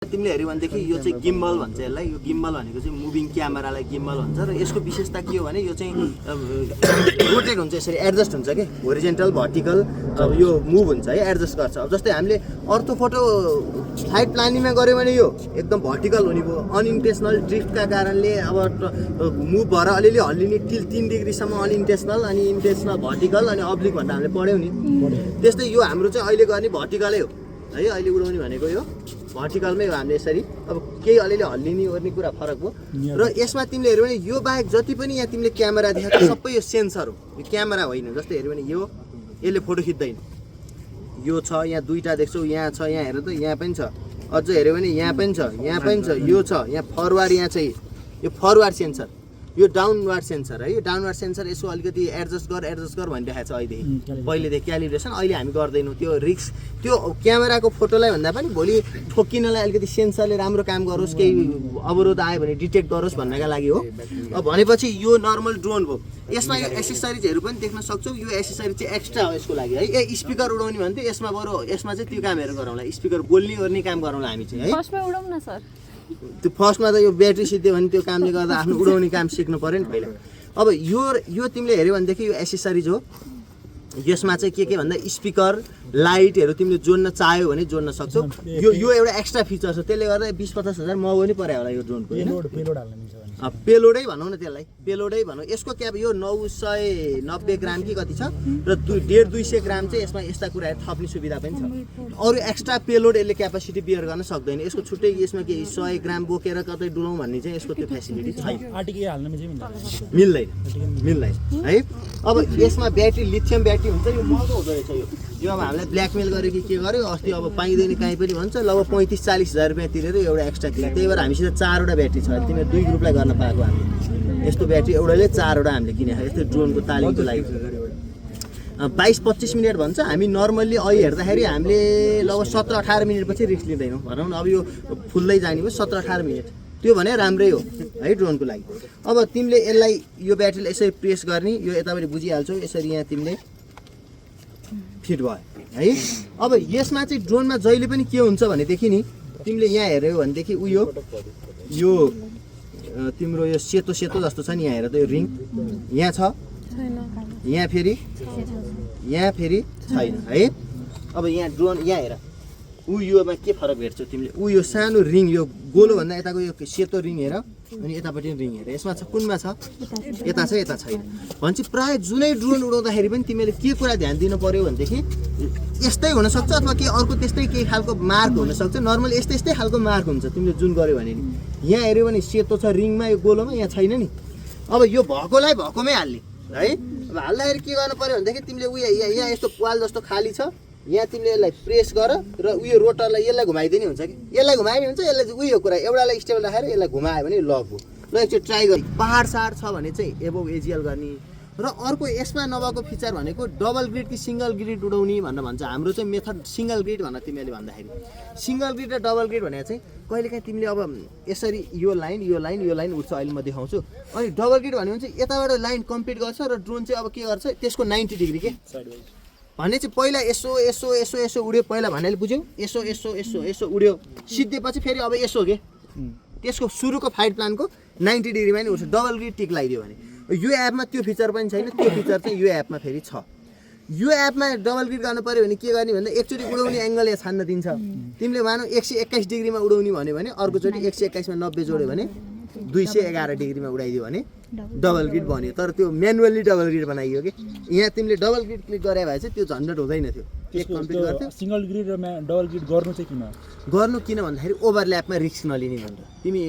तिमीले हेऱ्यौ भनेदेखि यो चाहिँ गिम्बल भन्छ यसलाई। यो गिम्बल भनेको चाहिँ मुभिङ क्यामेरालाई गिम्बल भन्छ र यसको विशेषता के हो भने यो चाहिँ रोटेट हुन्छ, यसरी एडजस्ट हुन्छ कि होरिजेन्टल भर्टिकल यो मुभ हुन्छ है, एडजस्ट गर्छ। अब जस्तै हामीले अर्को फोटो फ्लाइट प्लानिङमा गऱ्यो भने यो एकदम भर्टिकल हुने भयो, अनइन्टेन्सनल ड्रिफ्टका कारणले अब मुभ भएर अलिअलि हल्लिने 3 डिग्रीसम्म अनइन्टेन्सनल अनि इन्टेन्सनल भर्टिकल अनि अब्लिक भनेर हामीले पढ्यौँ नि। त्यस्तै यो हाम्रो चाहिँ अहिले गर्ने भर्टिकलै हो है, अहिले उडाउने भनेको यो भर्टिकलमै हो। हामीले यसरी अब केही अलिअलि हल्लिने ओर्ने कुरा फरक हो। र यसमा तिमीले हेऱ्यौ भने यो बाहेक जति पनि यहाँ तिमीले क्यामेरा देखाएको सबै यो सेन्सर हो, यो क्यामेरा होइन। जस्तै हेऱ्यौ भने यो यसले फोटो खिच्दैन, यो छ यहाँ दुईवटा देख्छौ, यहाँ छ, यहाँ हेर त यहाँ पनि छ, अझ हेऱ्यौ भने यहाँ पनि छ, यहाँ पनि छ, यो छ, यहाँ फरवार्ड, यहाँ चाहिँ यो फरवार्ड सेन्सर, यो डाउनवार्ड सेन्सर है। यो डाउनवार्ड सेन्सर यसो अलिकति एडजस्ट गर भनिरहेको छ अहिलेदेखि। पहिलेदेखि क्यालिब्रेसन, अहिले हामी गर्दैनौँ त्यो रिक्स। त्यो क्यामेराको फोटोलाई भन्दा पनि भोलि ठोकिनलाई अलिकति सेन्सरले राम्रो काम गरोस्, केही अवरोध आयो भने डिटेक्ट गरोस् भन्नका लागि हो। अब भनेपछि यो नर्मल ड्रोन हो। यसमा यो एसेसरिजहरू पनि देख्न सक्छौ। यो एसेसरी चाहिँ एक्स्ट्रा हो यसको लागि है। स्पिकर उडाउने भने चाहिँ यसमा बरु यसमा चाहिँ त्यो कामहरू गरौँला, स्पिकर बोल्ने ओर्ने काम गरौँला हामी चाहिँ है। फर्स्टमा उडाउँ न सर। त्यो फर्स्टमा त यो ब्याट्री सिद्धियो भने त्यो कामले गर्दा आफ्नो उडाउने काम सिक्नु पऱ्यो नि पहिला। अब यो तिमीले हेऱ्यौ भनेदेखि यो एसेसरिज हो। यसमा चाहिँ के भन्दा स्पिकर लाइटहरू तिमीले जोड्न चाह्यो भने जोड्न सक्छौ। यो एउटा एक्स्ट्रा फिचर छ, त्यसले गर्दा 20-50 हजार महँगो नि पर्यो होला यो ड्रोनको। पेलोडै भनौँ न त्यसलाई, पेलोडै भनौँ। यसको क्याप यो 990 ग्राम कि कति छ र 150-200 ग्राम चाहिँ यसमा यस्ता कुराहरू थप्ने सुविधा पनि छ। अरू एक्स्ट्रा पेलोड यसले क्यापासिटी बियर गर्न सक्दैन। यसको छुट्टै यसमा के 100 ग्राम बोकेर कतै डुलाउँ भन्ने चाहिँ यसको त्यो फेसिलिटी छैन, मिल्दैन है। अब यसमा ब्याट्री लिथियम ब्याट्री हुन्छ, यो महँगो हुँदो रहेछ यो अब हामीलाई ब्ल्याकमेल गर्यो कि के गर्यो अस्ति अब पाइँदैन काहीँ पनि भन्छ। लगभग 35-40 हजार रुपियाँ तिरेर एउटा एक्स्ट्रा किने। त्यही भएर हामीसित 4वटा ब्याट्री छ, तिमीले 2 ग्रुपलाई गर्न पाएको हामीले। यस्तो ब्याट्री एउटाले 4वटा हामीले किनेको यस्तो ड्रोनको तालिमको लागि। 22-25 मिनट भन्छ, हामी नर्मल्ली अहिले हेर्दाखेरि हामीले लगभग 17-18 मिनटपछि रिस्क लिँदैनौँ भनौँ न। अब यो फुल्दै जाने भयो 17-18 मिनट, त्यो भने राम्रै हो है ड्रोनको लागि। अब तिमीले यसलाई यो ब्याट्रीलाई यसरी प्रेस गर्ने, यो यतापट्टि बुझिहाल्छौ, यसरी यहाँ तिमीले फिट भयो है। अब यसमा चाहिँ ड्रोनमा जहिले पनि के हुन्छ भनेदेखि नि तिमीले यहाँ हेऱ्यौ भनेदेखि उयो यो तिम्रो यो सेतो जस्तो छ नि, यहाँ हेर त यो रिङ यहाँ छ, यहाँ फेरि छैन है। अब यहाँ ड्रोन यहाँ हेर योमा के फरक भेट्छौ तिमीले, यो सानो रिङ, यो गोलो भन्दा यताको यो सेतो रिङ हेर, अनि यतापट्टि रिङ हेर। यसमा छ कुनमा छ, यता छ यता छैन भन्छ। प्रायः जुनै ड्रोन उडाउँदाखेरि पनि तिमीले के कुरा ध्यान दिनु पर्यो भनेदेखि यस्तै हुनसक्छ अथवा के अर्को त्यस्तै केही खालको मार्क हुनसक्छ। नर्मल यस्तै खालको मार्क हुन्छ तिमीले जुन गर्यो भने नि। यहाँ हेऱ्यो भने सेतो छ रिङमा, यो गोलोमा यहाँ छैन नि। अब यो भएकोलाई भएकोमै हाल्ने है। अब हाल्दाखेरि के गर्नु पर्यो भनेदेखि तिमीले यहाँ यस्तो पाल जस्तो खाली छ, यहाँ तिमीले यसलाई प्रेस गर र रोटरलाई यसलाई घुमाइदिने हुन्छ कि यसलाई घुमाइने हुन्छ। यसलाई कुरा एउटालाई स्टेबल राखेर यसलाई घुमायो भने लक हो। ल एकचोटि ट्राई गर। पहाड छ भने चाहिँ एबोभ एजिएल गर्ने। र अर्को यसमा नभएको फिचर भनेको डबल ग्रिड कि सिङ्गल ग्रिड उडाउने भनेर भन्छ। हाम्रो चाहिँ मेथड सिङ्गल ग्रिड भनेर तिमीले भन्दाखेरि सिङ्गल ग्रिड र डबल ग्रिड भनेर चाहिँ कहिलेकाहीँ तिमीले अब यसरी यो लाइन उठ्छ, अहिले म देखाउँछु। अनि डबल ग्रिड भन्यो भने चाहिँ यताबाट लाइन कम्प्लिट गर्छ र ड्रोन चाहिँ अब के गर्छ त्यसको 90 डिग्री के भने चाहिँ पहिला यसो उड्यो, पहिला भन्नाले बुझ्यौ, यसो उड्यो, सिद्धेपछि फेरि अब यसो के त्यसको सुरुको फ्लाइट प्लानको 90 डिग्रीमा नि उठ्छ। डबल ग्रिड टिक लगाइदियो भने यो एपमा त्यो फिचर पनि छैन। त्यो फिचर चाहिँ यो एपमा फेरि छ। यो एपमा डबल ग्रिड गर्नु पऱ्यो भने के गर्ने भन्दा एकचोटि उडाउने एङ्गल यहाँ छान्न दिन्छ। तिमीले मानौ 121 डिग्रीमा उडाउने भन्यो भने अर्कोचोटि 121 मा 90 जोड्यो भने 211 डिग्रीमा उडाइदियो भने डबल ग्रिड बन्यो। तर त्यो म्यानुअली डबल ग्रिड बनाइयो कि यहाँ तिमीले डबल ग्रिड क्लिक गरे भए चाहिँ त्यो झन्झट हुँदैन थियो। एक कम्प्लिट गर्थ्यो। सिंगल ग्रिड र डबल ग्रिड गर्नु चाहिँ किन भन्दाखेरि ओभरल्यापमा रिस्क नलिने भनेर। तिमी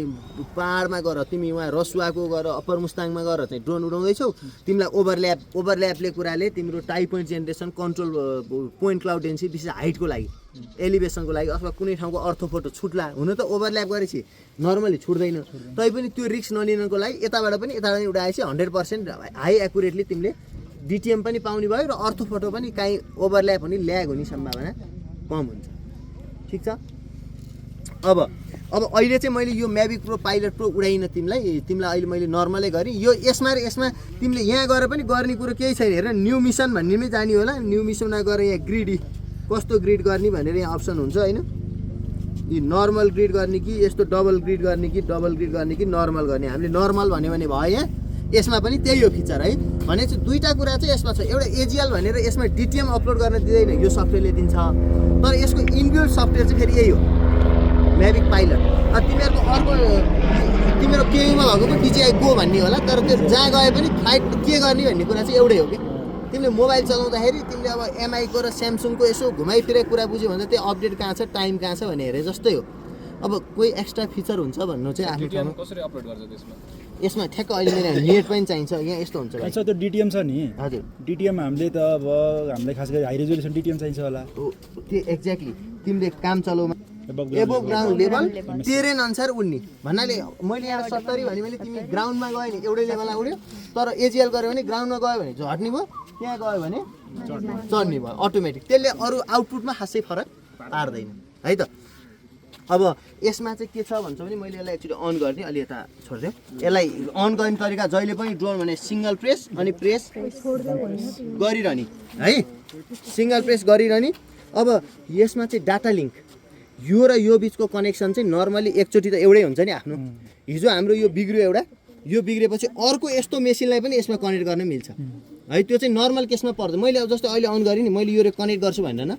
पहाडमा गर, तिमी वहाँ रसुवाको गर, अप्पर मुस्ताङमा गर चाहिँ ड्रोन उडाउँदैछौ, तिमीलाई ओभरल्यापले कुराले तिम्रो tie point generation, control point cloud density, विशेष हाइटको लागि, एलिभेसनको लागि अथवा कुनै ठाउँको अर्थो फोटो छुट्ला। हुन त ओभरल्याप गरेपछि नर्मली छुट्दैन, तैपनि त्यो रिस्क नलिनको लागि यताबाट पनि उडाएपछि 100% हाई एकुरेटली तिमीले डिटिएम पनि पाउने भयो र अर्थो फोटो पनि काहीँ ओभरल्याप हुने ल्याग हुने सम्भावना कम हुन्छ। ठिक छ। अब अहिले चाहिँ मैले यो म्याभिक प्रो पाइलट प्रो उडाइन तिमीलाई अहिले मैले नर्मलै गरेँ। यो यसमा तिमीले यहाँ गएर पनि गर्ने कुरो केही छैन। हेर न्यू मिसन भन्नेमै जाने होला। न्यू मिसनमा गएर यहाँ ग्रिड कस्तो ग्रिड गर्ने भनेर यहाँ अप्सन हुन्छ हैन। यी नर्मल ग्रिड गर्ने कि यस्तो डबल ग्रिड गर्ने कि नर्मल गर्ने हामीले नर्मल भन्यो भने भयो यहाँ यसमा पनि त्यही हो फिचर है भनेपछि दुईटा कुरा चाहिँ यसमा छ एउटा एजिएल भनेर यसमा डिटिएम अपलोड गर्न दिँदैन यो सफ्टवेयरले दिन्छ तर यसको इनबिल्ट सफ्टवेयर चाहिँ फेरि यही हो म्याभिक पाइलट तिमीहरूको अर्को तिम्रो केयुमा भएको डिजिआई गो भन्ने होला तर त्यो जहाँ गए पनि फ्लाइट के गर्ने भन्ने कुरा चाहिँ एउटै हो कि तिमीले मोबाइल चलाउँदाखेरि तिमीले अब एमआईको र स्यामसङको यसो घुमाइफिरे कुरा बुझ्यो भने त्यो अपडेट कहाँ छ टाइम कहाँ छ भने हेरे जस्तै हो अब कोही एक्स्ट्रा फिचर हुन्छ भन्नु चाहिँ आफ्नो ठाउँमा कसरी अपलोड गर्छ त्यसमा यसमा ठ्याक्क अहिले मेरो नेट पनि चाहिन्छ यहाँ यस्तो हुन्छ अच्छा त्यो डिटिएम छ नि हजुर डिटिएम हामीले त अब हामीलाई खास गरी हाई रेजोल्युसन डिटिएम चाहिन्छ होला त्यो एक्ज्याक्टली तिमीले काम चलाउमा एबो ग्राउन्ड लेभल टेरेन अनुसार उड्ने भन्नाले मैले यहाँ 70 भने मैले तिमी ग्राउन्डमा गयो नि एउटै लेभलमा उड्यो तर एजिएल गऱ्यो भने ग्राउन्डमा गयो भने झट्ने भयो त्यहाँ गयो भने चढ्ने भयो अटोमेटिक त्यसले अरू आउटपुटमा खासै फरक पार्दैन है त अब यसमा चाहिँ के छ भन्छ भने मैले यसलाई एक्चुअली अन गर्ने अलि यता छोडिदिउँ यसलाई अन गर्ने तरिका जहिले पनि ड्रोन भने सिङ्गल प्रेस अनि प्रेस गरिरहने है सिङ्गल प्रेस गरिरहने अब यसमा चाहिँ डाटा लिङ्क यो र यो बिचको कनेक्सन चाहिँ नर्मली एकचोटि त एउटै हुन्छ नि आफ्नो हिजो हाम्रो यो बिग्रियो एउटा यो बिग्रेपछि अर्को यस्तो मेसिनलाई पनि यसमा कनेक्ट गर्न मिल्छ है त्यो चाहिँ नर्मल केसमा पर्दैन मैले अब जस्तो अहिले अन गरेँ नि मैले यो कनेक्ट गर्छु भनेर न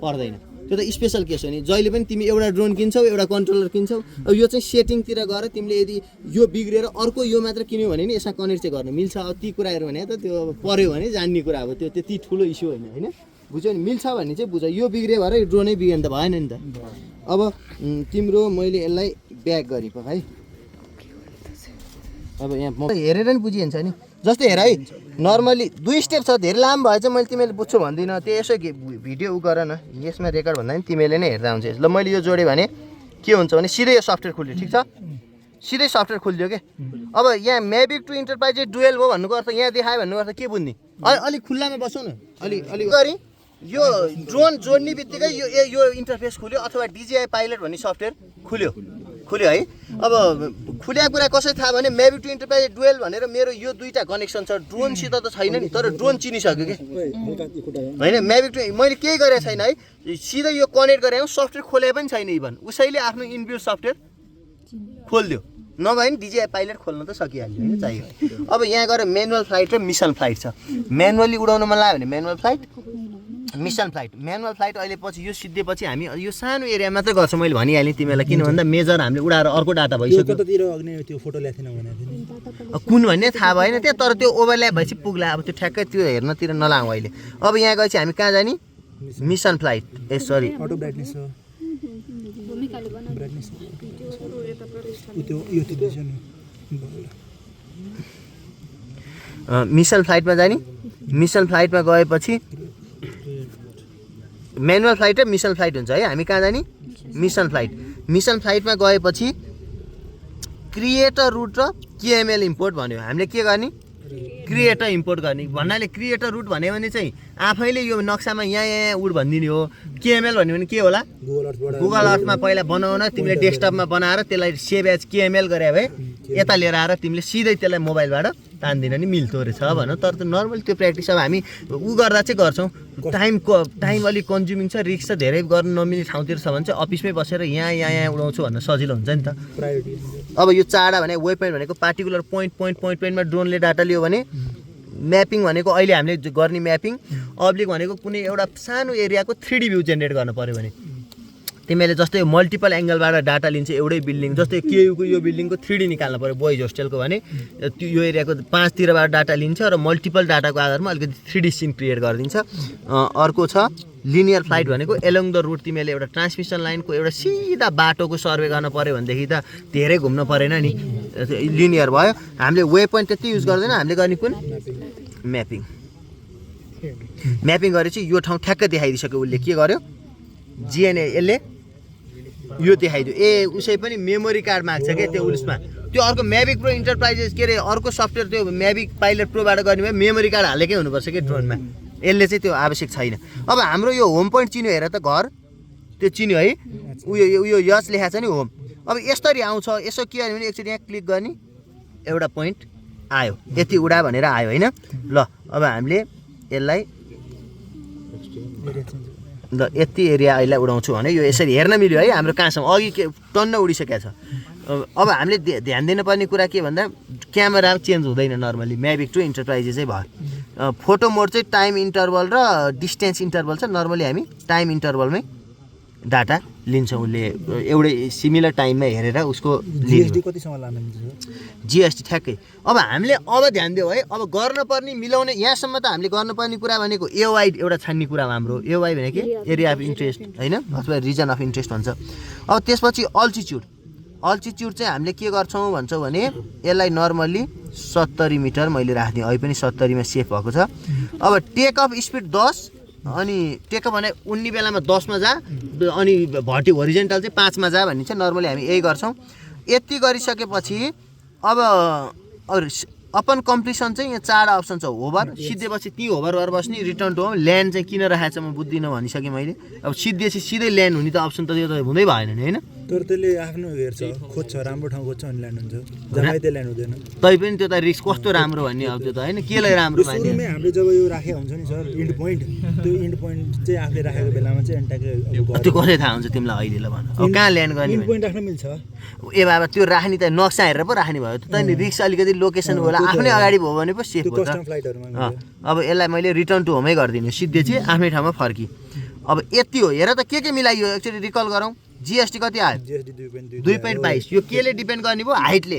पर्दैन त्यो त स्पेसल केस हो नि जहिले पनि तिमी एउटा ड्रोन किन्छौ एउटा कन्ट्रोलर किन्छौ अब यो चाहिँ सेटिङतिर गएर तिमीले यदि यो बिग्रेर अर्को यो मात्र किन्यौ भने नि यसमा कनेक्ट चाहिँ गर्न मिल्छ अब ती कुराहरू भने त त्यो पर्यो भने जान्ने कुरा अब त्यो त्यति ठुलो इस्यु होइन होइन बुझ्यौ नि मिल्छ भने चाहिँ बुझ यो बिग्रियो भएर यो ड्रोनै बिग्रियो भने त भएन नि त अब तिम्रो मैले यसलाई ब्याक गरेको है अब यहाँ हेरेर नि बुझिन्छ नि जस्तै हेर है नर्मली 2 स्टेप छ धेरै लामो भए चाहिँ मैले तिमीले बुझ्छु भन्दिनँ त्यो यसो भिडियो उ गर न यसमा रेकर्ड भन्दा पनि तिमीले नै हेर्दा हुन्छ ल मैले यो जोडेँ भने के हुन्छ भने सिधै यो सफ्टवेयर खुल्यो ठिक छ सिधै सफ्टवेयर खुलिदियो के अब यहाँ म्याभिक टु इन्टरप्राइज डुएल भयो भन्नुको अर्थ यहाँ देखायो भन्नुको अर्थ के बुझ्ने अलिक खुल्लामा बसौँ न अलि गरी यो ड्रोन जोड्ने बित्तिकै यो इन्टरफेस खुल्यो अथवा डिजिआई पाइलट भन्ने सफ्टवेयर खुल्यो है अब खुल्या कुरा कसरी थाहा भने म्याभिक टु इन्टरप्राइज डुएल भनेर मेरो यो दुईटा कनेक्सन छ ड्रोनसित त छैन नि तर ड्रोन चिनिसक्यो कि होइन म्याभिक टु मैले केही गरेको छैन है सिधै यो कनेक्ट गरेँ सफ्टवेयर खोले पनि छैन इभन उसैले आफ्नो इनबिल्ट सफ्टवेयर खोलिदियो नभए नि डिजिआई पाइलट खोल्न त सकिहाल्यो होइन चाहियो अब यहाँ गएर म्यानुअल फ्लाइट र मिसन फ्लाइट छ म्यानुअली उडाउन मन लाग्यो भने manual flight mission flight manual flight अहिले पछि यो सिद्धिएपछि हामी यो सानो एरिया मात्रै गर्छौँ मैले भनिहालेँ तिमीलाई किन भन्दा मेजर हामीले उडाएर अर्को डाटा भइसक्यो त्यो फोटो ल्याएको थिएन भने कुन भन्ने थाहा भएन त्यहाँ तर त्यो ओभरल्याप भएपछि पुग्ला अब त्यो ठ्याक्कै त्यो हेर्नतिर नलागौँ अहिले अब यहाँ गएपछि हामी कहाँ जाने मिसन फ्लाइट ए सरी अटो ब्राइटनेस छ मिसन फ्लाइटमा जाने मिसन फ्लाइटमा गएपछि म्यानुअल फ्लाइट र मिसन फ्लाइट हुन्छ है हामी कहाँ जाने मिसन फ्लाइटमा गएपछि क्रिएट अ रुट र केएमएल इम्पोर्ट भन्यो हामीले के गर्ने क्रिएट इम्पोर्ट गर्ने भन्नाले क्रिएट रुट भन्यो भने चाहिँ आफैले यो नक्सामा यहाँ उड भनिदिने हो केएमएल भन्यो भने के होला गुगल अर्थमा पहिला बनाउन तिमीले डेस्कटपमा बनाएर त्यसलाई सेभ एज केएमएल गरे भए यता लिएर आएर तिमीले सिधै त्यसलाई मोबाइलबाट तान्दिन नि मिल्दो रहेछ भनौँ तर त नर्मली त्यो प्र्याक्टिस अब हामी उ गर्दा चाहिँ गर्छौँ टाइम अलिक कन्ज्युमिङ छ रिस्क छ धेरै गर्न नमिल्ने ठाउँतिर छ भने चाहिँ अफिसमै बसेर यहाँ उडाउँछु भन्न सजिलो हुन्छ नि त अब यो चाडा भने वेब पोइन्ट भनेको पार्टिकुलर पोइन्टमा ड्रोनले डाटा लियो भने म्यापिङ भनेको अहिले हामीले गर्ने म्यापिङ अब्लिक भनेको कुनै एउटा सानो एरियाको 3D भ्यू जेनेरेट गर्नु पऱ्यो भने तिमीले जस्तै मल्टिपल एङ्गलबाट डाटा लिन्छ एउटै बिल्डिङ जस्तै केयुको यो बिल्डिङको 3D निकाल्नु पऱ्यो बोइज होस्टेलको भने यो एरियाको 5 तिरबाट डाटा लिन्छ र मल्टिपल डाटाको आधारमा अलिकति 3D सिन क्रिएट गरिदिन्छ अर्को छ लिनियर फ्लाइट भनेको एलोङ द रुट तिमीले एउटा ट्रान्समिसन लाइनको एउटा सिधा बाटोको सर्वे गर्न पऱ्यो भनेदेखि त धेरै घुम्न परेन नि लिनियर भयो हामीले वेब पोइन्ट त्यति युज गर्दैन हामीले गर्ने कुन म्यापिङ गरेपछि यो ठाउँ ठ्याक्कै देखाइदिइसक्यो उसले के गर्यो जिएनए यसले यो देखाइदियो उसै पनि मेमोरी कार्ड माग्छ क्या त्यो उसमा त्यो अर्को म्याभिक प्रो इन्टरप्राइजेस के अरे अर्को सफ्टवेयर त्यो म्याभिक पाइलट प्रोबाट गर्ने भए मेमोरी कार्ड हालेकै हुनुपर्छ कि ड्रोनमा यसले चाहिँ त्यो आवश्यक छैन अब हाम्रो यो होम पोइन्ट चिन्यो हेर त घर त्यो चिन्यो है उयो यस लेखा छ नि होम अब यसरी आउँछ यसो के भने एकचोटि यहाँ क्लिक गर्ने एउटा पोइन्ट आयो यति उडा भनेर आयो होइन ल अब हामीले यसलाई ल यति एरिया अहिले उडाउँछु भने यो यसरी हेर्न मिल्यो है हाम्रो कहाँसम्म अघि के टन्न उडिसकेको छ। अब हामीले ध्यान दिनुपर्ने कुरा के भन्दा क्यामेरा चेन्ज हुँदैन नर्मली म्याभिक टु इन्टरप्राइजेसै भयो। फोटो मोड चाहिँ टाइम इन्टरभल र डिस्टेन्स इन्टरभल छ। नर्मली हामी टाइम इन्टरभलमै डाटा लिन्छौँ। उसले एउटै सिमिलर टाइममा हेरेर उसको जिएसटी कतिसम्म लानु मिल्छ? जिएसटी ठ्याक्कै। अब हामीले अब ध्यान दियो है अब गर्नुपर्ने मिलाउने यहाँसम्म त हामीले गर्नुपर्ने कुरा भनेको एओआई एउटा छान्ने कुरा हो हाम्रो। एओआई भनेको एरिया अफ इन्ट्रेस्ट होइन अथवा रिजन अफ इन्ट्रेस्ट भन्छ। अब त्यसपछि अल्टिच्युड चाहिँ हामीले के गर्छौँ भन्छौँ भने यसलाई नर्मल्ली 70 मिटर मैले राखिदिएँ। अहिले पनि 70मा सेफ भएको छ। अब टेक अफ स्पिड 10 अनि टेक अफ भने उड्ने बेलामा 10मा जा अनि होरिजेन्टल चाहिँ 5मा जा भन्ने चाहिँ नर्मली हामी यही गर्छौँ। यति गरिसकेपछि अब अपन कम्प्लिसन चाहिँ यहाँ 4 अप्सन छ। होभर सिद्धेपछि ती होभर भएर बस्ने रिटर्न टु होम ल्यान्ड चाहिँ किन राखेको छ म बुझ्दिनँ भनिसकेँ मैले। अब सिद्धेपछि सिधै ल्यान्ड हुने त अप्सन त यो त हुँदै भएन नि होइन। तर त्यसले आफ्नो हेर्छ खोज्छ राम्रो ठाउँ खोज्छ अनि ल्यान्ड हुन्छ जम्मै त्यो ल्यान्ड हुँदैन। तै पनि त्यो त रिस्क कस्तो राम्रो भन्ने अब त्यो त होइन केलाई राम्रो माने। सुरुमै हामीले जब यो राखेको हुन्छ नि सर इन्ड पोइन्ट त्यो इन्ड पोइन्ट चाहिँ आफूले राखेको बेलामा चाहिँ एन्टाकै त्यो कसरी थाहा हुन्छ तिमीलाई अहिले ल भन अब कहाँ ल्यान्ड गर्ने इन्ड पोइन्ट राख्न मिल्छ। ए बाबा त्यो राख्ने त नक्सा हेरेर पो राख्ने भयो त नि रिस्क अलिकति लोकेसन होला आफ्नै अगाडि भयो भने पो सेफ हो त। अब यसलाई मैले रिटर्न टु होमै गरिदिनु सिधै चाहिँ आफ्नै ठाउँमा फर्की। अब यति हो हेर त के मिलाइयो एक्चुअली रिकल गरौँ। जिएसटी कति आयो 2.22 यो केले डिपेन्ड गर्ने भयो हाइटले।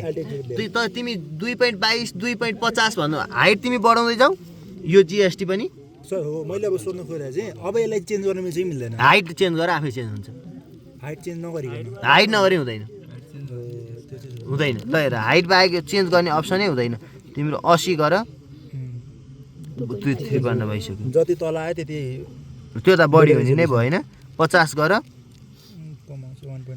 त तिमी 2.22 2.50 भन्नु हाइट तिमी बढाउँदै जाऊ यो जिएसटी पनि सर हो। मैले अब सोध्नु खोजेको चाहिँ अब यसलाई चेन्ज गर्न मिल्छ कि मिल्दैन? हाइट चेन्ज गरेर आफै चेन्ज हुन्छ। हाइट चेन्ज नगरिकन हाइट नगरी हुँदैन ल हेर हाइट बाहेक यो चेन्ज गर्ने अप्सनै हुँदैन। तिम्रो 80 गर 2.53 भइसक्यो। जति तल आयो त्यति त्यो त बढी हुने नै भयो होइन। 50 गर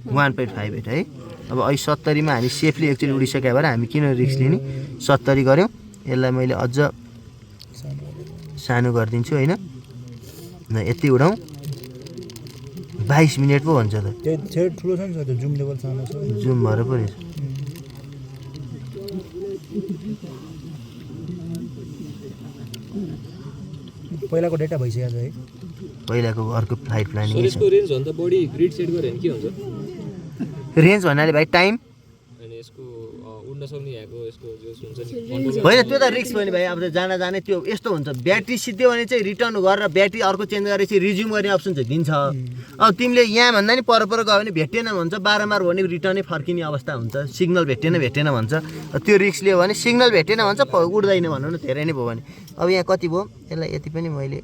1.58 है। अब अहिले 70मा हामी सेफली एक्चुअली उडिसक्यो भएर हामी किन रिस्क लिने 70 गऱ्यौँ। यसलाई मैले अझ सानो गरिदिन्छु होइन। यति उडाउँ 22 मिनट पो भन्छ त। ठुलो छ नि सर जुम लेभल सानो छ जुम भएर पो रहेछ। पहिलाको डेटा भइसकेको छ है। पहिलाको अर्को फ्लाइट प्लानिङ यसको रेन्ज भन्दा बढी ग्रिड सेट गरे भने के हुन्छ? रेन्ज भन्नाले भाइ टाइम अनि यसको उड्न सक्ने यहाँको यसको जोस हुन्छ नि होइन त्यो त रिस्क भयो नि भाइ। अब जाने त्यो यस्तो हुन्छ ब्याट्री सिद्धियो भने चाहिँ रिटर्न गरेर ब्याट्री अर्को चेन्ज गरेर चाहिँ रिज्युम गर्ने अप्सन चाहिँ दिन्छ। अब तिमीले यहाँ भन्दा नि पर गयो भने भेटेन भन्छ बारम्बार भने रिटर्नै फर्किने अवस्था हुन्छ। सिग्नल भेटेन भन्छ त्यो रिस्क लियो भने सिग्नल भेटेन भन्छ उड्दैन भनौँ न धेरै नै भयो भने। अब यहाँ कति भयो यसलाई यति पनि मैले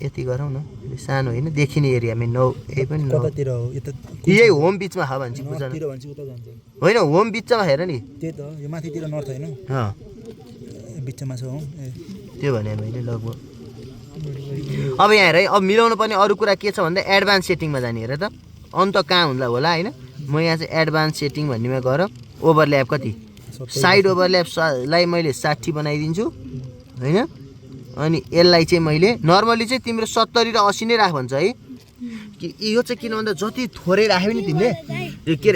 यति गरौँ न सानो होइन देखिने एरियामा 9 यही पनि कतातिर हो यही होम बिचमा हो भन्छ बुझ्न होइन होम बिचमा हेर नि त्यही त यो माथितिर नर्थ होइन बिचमा छ हो त्यो भने मैले लगभग। अब यहाँ हेर है अब मिलाउनु पर्ने अरू कुरा के छ भन्दा एडभान्स सेटिङमा जाने हेर त अन्त कहाँ होला होइन। म यहाँ चाहिँ एडभान्स सेटिङ भन्नेमा गएर ओभरल्याप कति साइड ओभरल्यापलाई मैले 60 बनाइदिन्छु होइन। अनि यसलाई चाहिँ मैले नर्मली चाहिँ तिम्रो 70 र 80 नै राख भन्छ है। कि यो चाहिँ किन भन्दा जति थोरै राख्यो नि तिमीले के अरे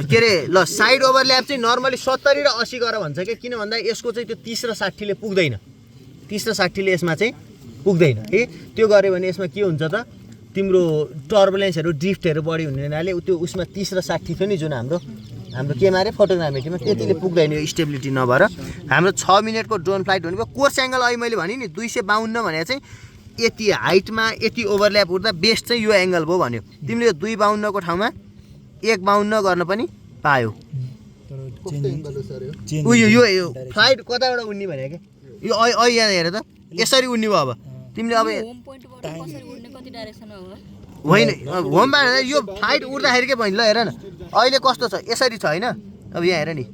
के अरे ल साइड ओभरल्याप चाहिँ नर्मली 70 र 80 गर भन्छ कि किन भन्दा यसको चाहिँ त्यो 30 र 60 ले पुग्दैन। 30 र 60 ले यसमा चाहिँ पुग्दैन है। त्यो गऱ्यो भने यसमा के हुन्छ त तिम्रो टर्बुलेन्सहरू ड्रिफ्टहरू बढी हुने हुनाले त्यो उसमा 30 र 60 थियो नि जुन हाम्रो केमा अरे फोटोग्रामेट्रीमा त्यतिले पुग्दैन यो स्टेबिलिटी नभएर। हाम्रो 6 मिनटको ड्रोन फ्लाइट हुने भयो। कोर्स एङ्गल अहिले मैले भने नि 252 भने चाहिँ यति हाइटमा यति ओभरल्याप उठ्दा बेस्ट चाहिँ यो एङ्गल भयो भन्यो। तिमीले यो 252 को ठाउँमा 152 गर्न पनि पायो। यो फ्लाइट कताबाट उड्ने भने क्या यो अहिले यहाँ हेर त यसरी उड्ने भयो। अब तिमीले अब होइन होमबाट यो फ्लाइट उड्दाखेरि के भयो ल हेर न अहिले कस्तो छ यसरी छ होइन। अब यहाँ हेर नि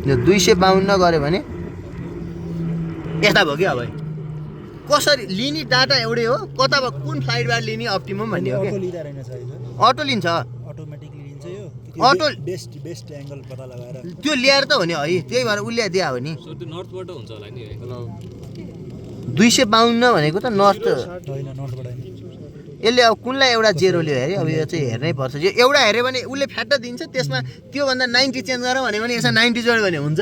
यो 252 गऱ्यो भने यता भयो क्या। अब कसरी लिने डाटा एउटै हो कता कुन फ्लाइटबाट लिने अप्टिमम भन्ने हो क्या। अटो लिन्छ अटोमेटिकली लिन्छ यो अटो बेस्ट एङ्गल पत्ता लगाएर त्यो ल्याएर त हो नि है त्यही भएर उसले दिया हो नि। सो त्यो नर्थबाट हुन्छ होला नि 252 भनेको त नर्थ होइन नर्थबाट होइन यसले अब कुनलाई एउटा जेरो लियो अरे अब यो चाहिँ हेर्नै पर्छ यो एउटा हेऱ्यो भने उसले फ्याट्ट दिन्छ त्यसमा त्योभन्दा 90 चेन्ज गरौँ भने पनि यसमा 90 जोड्यो भने हुन्छ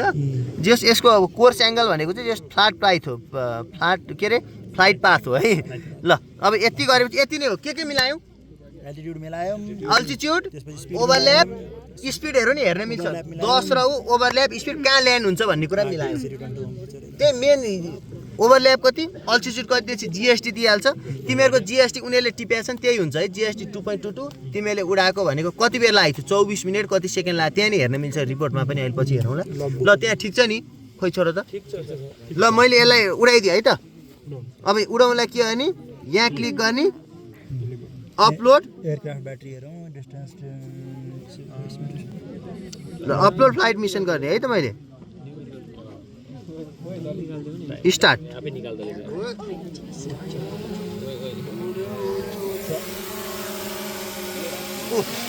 जस यसको अब कोर्स एङ्गल भनेको चाहिँ जस फ्ल्याट पाथ हो फ्ल्याट के अरे फ्लाइट पाथ हो है ल अब यति गरेपछि यति नै हो के मिलायौँ एल्टिट्युड मिलायौँ अल्टिट्युड ओभरल्याप स्पिडहरू नि हेर्न मिल्छ 10 र ओभरल्याप स्पिड कहाँ ल्यान्ड हुन्छ भन्ने कुरा मिलायौँ त्यही मेन ओभरल्याप कति अल्टिट्युड कति त्यसपछि जिएसटी दिइहाल्छ तिमीहरूको जिएसटी उनीहरूले टिपेका छन् त्यही हुन्छ है जिएसटी 2.22 तिमीहरूले उडाएको भनेको कति बेर लाग्यो 24 मिनट कति सेकेन्ड लाग्यो त्यहाँ नि हेर्न मिल्छ रिपोर्टमा पनि अहिले पछि हेरौँला ल त्यहाँ ठिक छ नि खोइ छोड त ल मैले यसलाई उडाइदिएँ है त अब उडाउनलाई के हो नि यहाँ क्लिक गर्ने अपलोड एयरक्राफ्ट ब्याट्री हेरौँ डिस्टेन्स ल अपलोड फ्लाइट मिसन गर्ने है त मैले स्टार्ट आफै निकाल्दा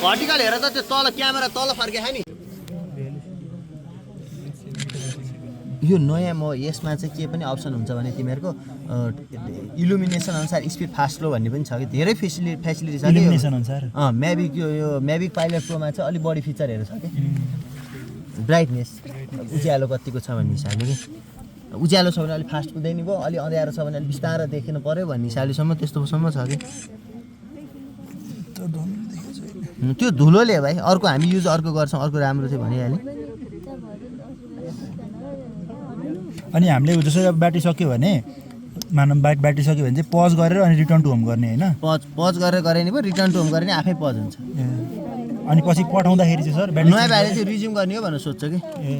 भर्टिकल हेर त त्यो तल क्यामेरा तल फर्केछ नि यो नयाँ म यसमा चाहिँ के पनि अप्सन हुन्छ भने तिमीहरूको इल्युमिनेसन अनुसार स्पिड फास्ट स्लो भन्ने पनि छ कि धेरै फेसिलिटी छ इल्युमिनेसन अनुसार म्याभिक यो म्याभिक पाइलट प्रोमा चाहिँ अलिक बढी फिचरहरू छ कि ब्राइटनेस उज्यालो कतिको छ भन्ने हिसाबले कि उज्यालो छ भने अलिक फास्ट कुदाइनी भयो अलि अँध्यारो छ भने अलिक बिस्तारो देखिनु पऱ्यो भन्ने हिसाबलेसम्म त्यस्तोसम्म छ कि त्यो धुलोले भाइ अर्को हामी युज अर्को गर्छौँ अर्को राम्रो थियो भनिहालेँ अनि हामीले जसरी अब ब्याट्री सक्यो भने मानव ब्याट्री सक्यो भने चाहिँ पज गरेर अनि रिटर्न टु होम गर्ने होइन पज गरेर गरे नि भयो रिटर्न टु होम गर्ने आफै पज हुन्छ अनि पछि पठाउँदाखेरि चाहिँ सर ब्याट्री नयाँ भएर चाहिँ रिज्युम गर्ने हो भनेर सोध्छ कि ए